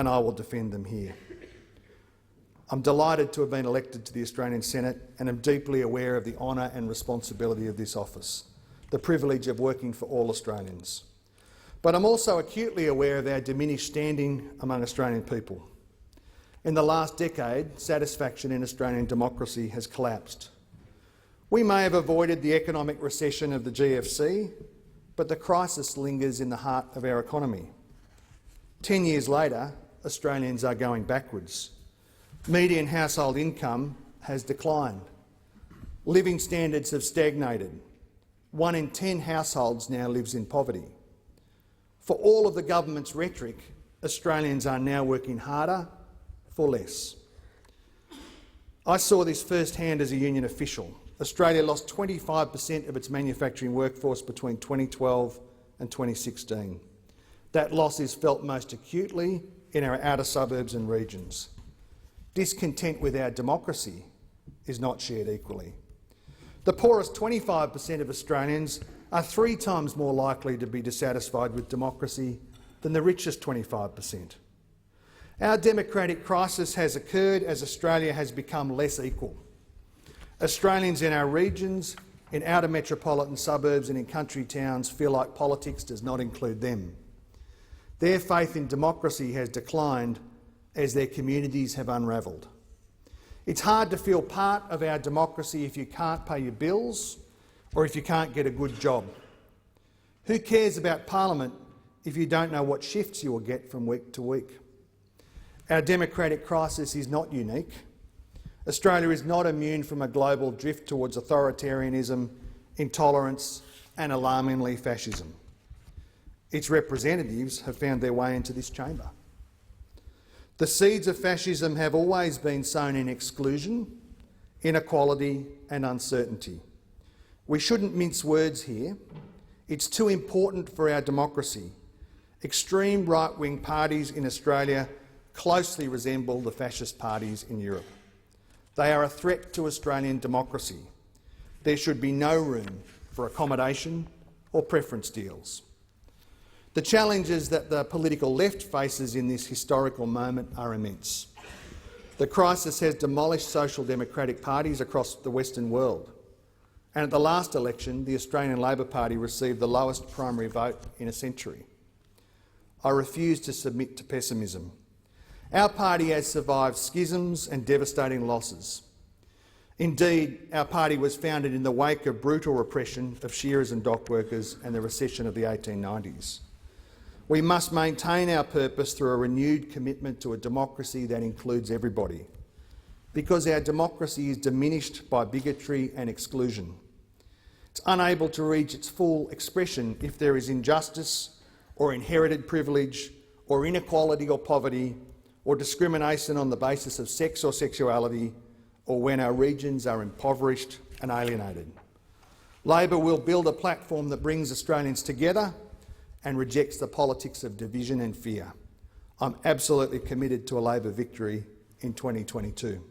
and I will defend them here. I'm delighted to have been elected to the Australian Senate and am deeply aware of the honour and responsibility of this office, the privilege of working for all Australians. But I'm also acutely aware of our diminished standing among Australian people. In the last decade, satisfaction in Australian democracy has collapsed. We may have avoided the economic recession of the GFC, but the crisis lingers in the heart of our economy. 10 years later, Australians are going backwards. Median household income has declined. Living standards have stagnated. 1 in 10 households now lives in poverty. For all of the government's rhetoric, Australians are now working harder for less. I saw this firsthand as a union official. Australia lost 25% of its manufacturing workforce between 2012 and 2016. That loss is felt most acutely in our outer suburbs and regions. Discontent with our democracy is not shared equally. The poorest 25% of Australians are 3 times more likely to be dissatisfied with democracy than the richest 25%. Our democratic crisis has occurred as Australia has become less equal. Australians in our regions, in outer metropolitan suburbs and in country towns feel like politics does not include them. Their faith in democracy has declined as their communities have unravelled. It's hard to feel part of our democracy if you can't pay your bills or if you can't get a good job. Who cares about Parliament if you don't know what shifts you will get from week to week? Our democratic crisis is not unique. Australia is not immune from a global drift towards authoritarianism, intolerance and, alarmingly, fascism. Its representatives have found their way into this chamber. The seeds of fascism have always been sown in exclusion, inequality and uncertainty. We shouldn't mince words here. It's too important for our democracy. Extreme right-wing parties in Australia closely resemble the fascist parties in Europe. They are a threat to Australian democracy. There should be no room for accommodation or preference deals. The challenges that the political left faces in this historical moment are immense. The crisis has demolished social democratic parties across the Western world, and at the last election the Australian Labor Party received the lowest primary vote in a century. I refuse to submit to pessimism. Our party has survived schisms and devastating losses. Indeed, our party was founded in the wake of brutal repression of shearers and dock workers and the recession of the 1890s. We must maintain our purpose through a renewed commitment to a democracy that includes everybody, because our democracy is diminished by bigotry and exclusion. It's unable to reach its full expression if there is injustice or inherited privilege or inequality or poverty or discrimination on the basis of sex or sexuality, or when our regions are impoverished and alienated. Labor will build a platform that brings Australians together and rejects the politics of division and fear. I'm absolutely committed to a Labor victory in 2022.